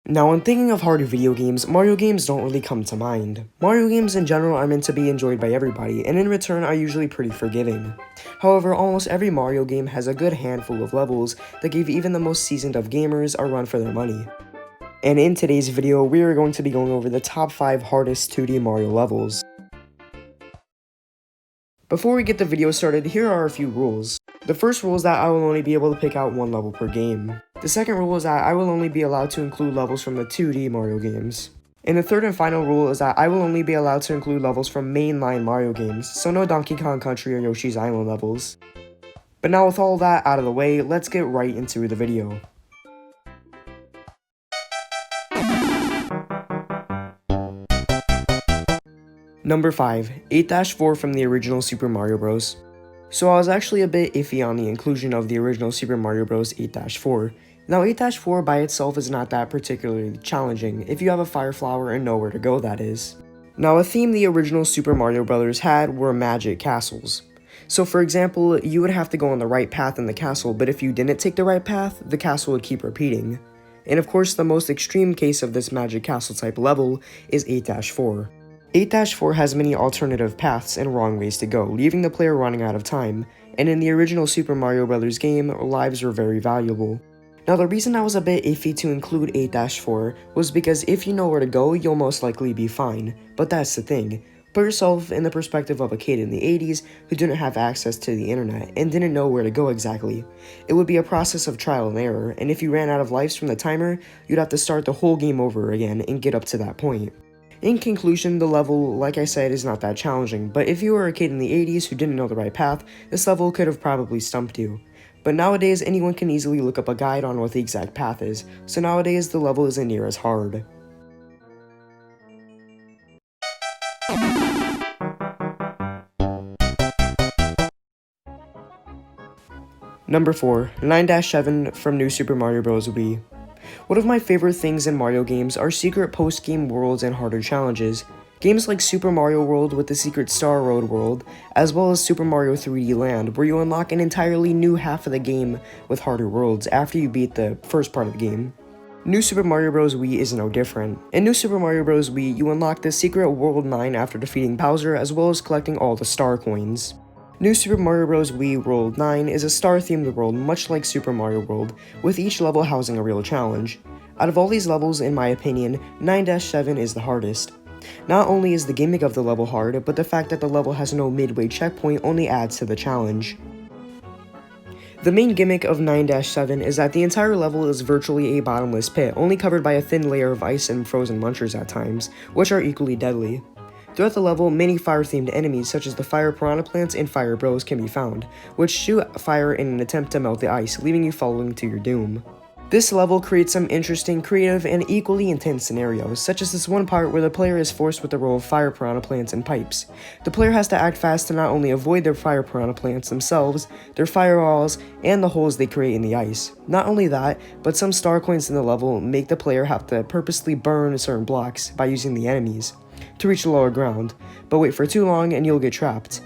Now, when thinking of harder video games, Mario games don't really come to mind. Mario games in general are meant to be enjoyed by everybody, and in return are usually pretty forgiving. However, almost every Mario game has a good handful of levels that give even the most seasoned of gamers a run for their money. And in today's video, we are going to be going over the top 5 hardest 2D Mario levels. Before we get the video started, here are a few rules. The first rule is that I will only be able to pick out one level per game. The second rule is that I will only be allowed to include levels from the 2D Mario games. And the third and final rule is that I will only be allowed to include levels from mainline Mario games, so no Donkey Kong Country or Yoshi's Island levels. But now with all that out of the way, let's get right into the video. Number 5. 8-4 from the original Super Mario Bros. So I was actually a bit iffy on the inclusion of the original Super Mario Bros. 8-4. Now 8-4 by itself is not that particularly challenging, if you have a fire flower and know where to go, that is. Now a theme the original Super Mario Bros. Had were magic castles. So for example, you would have to go on the right path in the castle, but if you didn't take the right path, the castle would keep repeating. And of course the most extreme case of this magic castle type level is 8-4. 8-4 has many alternative paths and wrong ways to go, leaving the player running out of time, and in the original Super Mario Bros. Game, lives were very valuable. Now the reason I was a bit iffy to include 8-4 was because if you know where to go, you'll most likely be fine, but that's the thing. Put yourself in the perspective of a kid in the 80s who didn't have access to the internet and didn't know where to go exactly. It would be a process of trial and error, and if you ran out of lives from the timer, you'd have to start the whole game over again and get up to that point. In conclusion, the level, like I said, is not that challenging, but if you were a kid in the 80s who didn't know the right path, this level could have probably stumped you. But nowadays, anyone can easily look up a guide on what the exact path is, so nowadays the level isn't near as hard. Number 4. 9-7 from New Super Mario Bros. Wii. One of my favorite things in Mario games are secret post-game worlds and harder challenges. Games like Super Mario World with the secret Star Road world, as well as Super Mario 3D Land, where you unlock an entirely new half of the game with harder worlds after you beat the first part of the game. New Super Mario Bros. Wii is no different. In New Super Mario Bros. Wii, you unlock the secret World 9 after defeating Bowser, as well as collecting all the star coins. New Super Mario Bros. Wii World 9 is a star-themed world much like Super Mario World, with each level housing a real challenge. Out of all these levels, in my opinion, 9-7 is the hardest. Not only is the gimmick of the level hard, but the fact that the level has no midway checkpoint only adds to the challenge. The main gimmick of 9-7 is that the entire level is virtually a bottomless pit, only covered by a thin layer of ice and frozen munchers at times, which are equally deadly. Throughout the level, many fire-themed enemies such as the fire piranha plants and fire bros can be found, which shoot fire in an attempt to melt the ice, leaving you falling to your doom. This level creates some interesting, creative, and equally intense scenarios, such as this one part where the player is forced with the role of fire piranha plants and pipes. The player has to act fast to not only avoid their fire piranha plants themselves, their fireballs, and the holes they create in the ice. Not only that, but some star coins in the level make the player have to purposely burn certain blocks by using the enemies to reach the lower ground, but wait for too long and you'll get trapped.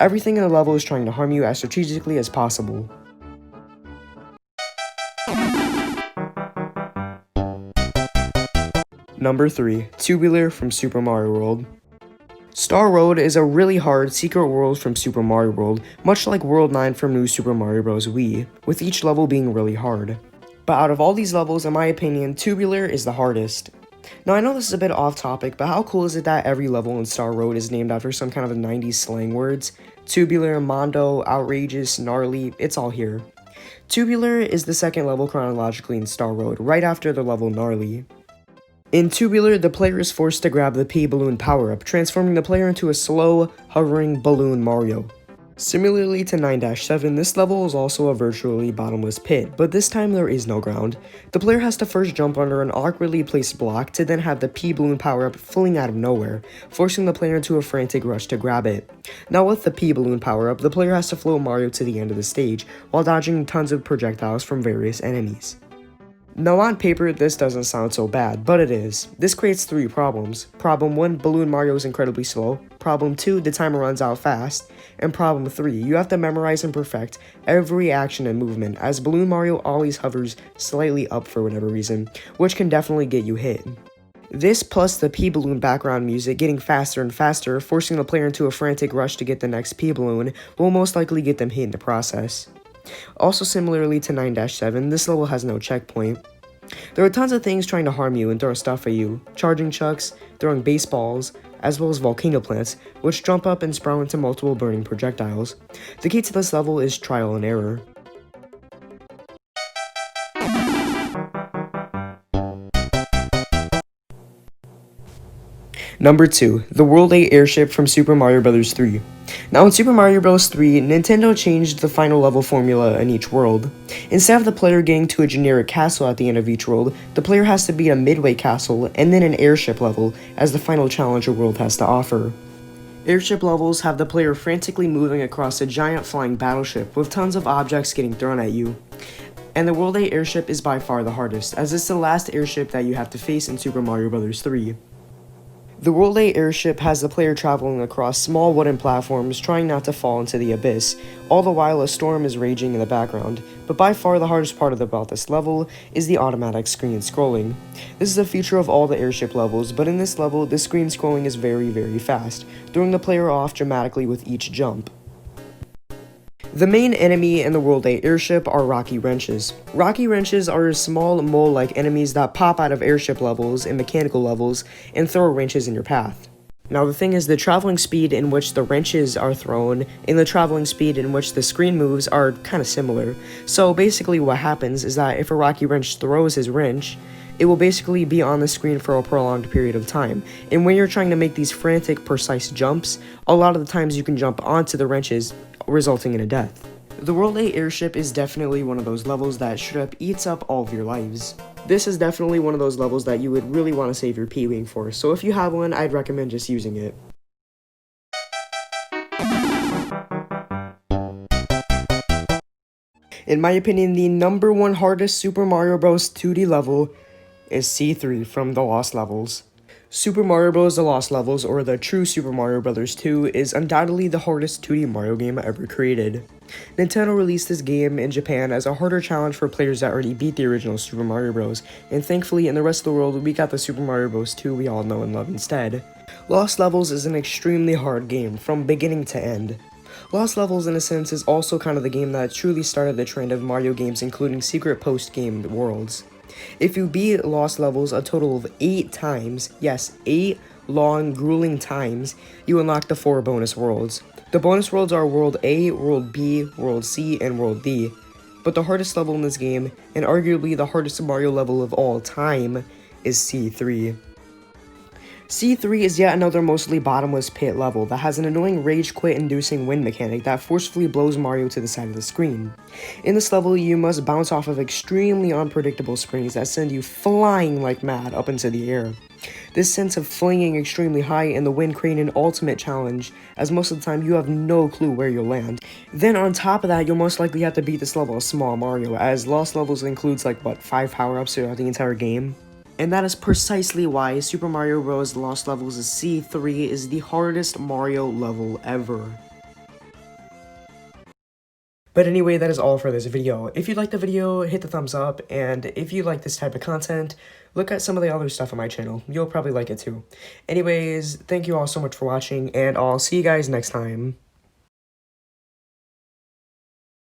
Everything in the level is trying to harm you as strategically as possible. Number 3. Tubular from Super Mario World. Star Road is a really hard secret world from Super Mario World, much like World 9 from New Super Mario Bros. Wii, with each level being really hard. But out of all these levels, in my opinion, Tubular is the hardest. Now I know this is a bit off topic, but how cool is it that every level in Star Road is named after some kind of 90s slang words? Tubular, Mondo, outrageous, gnarly, it's all here. Tubular is the second level chronologically in Star Road, right after the level Gnarly. In Tubular, the player is forced to grab the P-Balloon power-up, transforming the player into a slow, hovering balloon Mario. Similarly to 9-7, this level is also a virtually bottomless pit, but this time there is no ground. The player has to first jump under an awkwardly placed block to then have the P-Balloon power-up fling out of nowhere, forcing the player into a frantic rush to grab it. Now with the P-Balloon power-up, the player has to float Mario to the end of the stage, while dodging tons of projectiles from various enemies. Now on paper, this doesn't sound so bad, but it is. This creates 3 problems. Problem 1, Balloon Mario is incredibly slow. Problem 2, the timer runs out fast. And problem 3, you have to memorize and perfect every action and movement, as Balloon Mario always hovers slightly up for whatever reason, which can definitely get you hit. This plus the P-Balloon background music getting faster and faster, forcing the player into a frantic rush to get the next P-Balloon, will most likely get them hit in the process. Also similarly to 9-7, this level has no checkpoint. There are tons of things trying to harm you and throw stuff at you, charging chucks, throwing baseballs, as well as volcano plants, which jump up and sprout into multiple burning projectiles. The key to this level is trial and error. Number 2, the World 8 airship from Super Mario Bros. 3. Now in Super Mario Bros. 3, Nintendo changed the final level formula in each world. Instead of the player getting to a generic castle at the end of each world, the player has to beat a midway castle and then an airship level as the final challenge the world has to offer. Airship levels have the player frantically moving across a giant flying battleship with tons of objects getting thrown at you. And the World 8 airship is by far the hardest, as it's the last airship that you have to face in Super Mario Bros. 3. The World 8 airship has the player traveling across small wooden platforms trying not to fall into the abyss, all the while a storm is raging in the background, but by far the hardest part about this level is the automatic screen scrolling. This is a feature of all the airship levels, but in this level the screen scrolling is very fast, throwing the player off dramatically with each jump. The main enemy in the World 8 airship are Rocky Wrenches. Rocky Wrenches are small mole-like enemies that pop out of airship levels and mechanical levels and throw wrenches in your path. Now the thing is, the traveling speed in which the wrenches are thrown and the traveling speed in which the screen moves are kind of similar. So basically what happens is that if a Rocky Wrench throws his wrench, it will basically be on the screen for a prolonged period of time. And when you're trying to make these frantic, precise jumps, a lot of the times you can jump onto the wrenches, resulting in a death. The World 8 airship is definitely one of those levels that straight up eats up all of your lives. This is definitely one of those levels that you would really want to save your P-Wing for, so if you have one, I'd recommend just using it. In my opinion, the number 1 hardest Super Mario Bros. 2D level is C3 from The Lost Levels. Super Mario Bros. The Lost Levels, or the true Super Mario Bros. 2, is undoubtedly the hardest 2D Mario game ever created. Nintendo released this game in Japan as a harder challenge for players that already beat the original Super Mario Bros., and thankfully in the rest of the world we got the Super Mario Bros. 2 we all know and love instead. Lost Levels is an extremely hard game, from beginning to end. Lost Levels, in a sense, is also kind of the game that truly started the trend of Mario games including secret post-game worlds. If you beat Lost Levels a total of 8 times, yes, 8 long, grueling times, you unlock the 4 bonus worlds. The bonus worlds are World A, World B, World C, and World D. But the hardest level in this game, and arguably the hardest Mario level of all time, is C3. C3 is yet another mostly bottomless pit level that has an annoying rage quit inducing wind mechanic that forcefully blows Mario to the side of the screen. In this level, you must bounce off of extremely unpredictable springs that send you flying like mad up into the air. This sense of flinging extremely high in the wind creates an ultimate challenge, as most of the time you have no clue where you'll land. Then on top of that, you'll most likely have to beat this level of Small Mario, as Lost Levels includes 5 power-ups throughout the entire game. And that is precisely why Super Mario Bros. Lost Levels C3 is the hardest Mario level ever. But anyway, that is all for this video. If you liked the video, hit the thumbs up, and if you like this type of content, look at some of the other stuff on my channel. You'll probably like it too. Anyways, thank you all so much for watching, and I'll see you guys next time.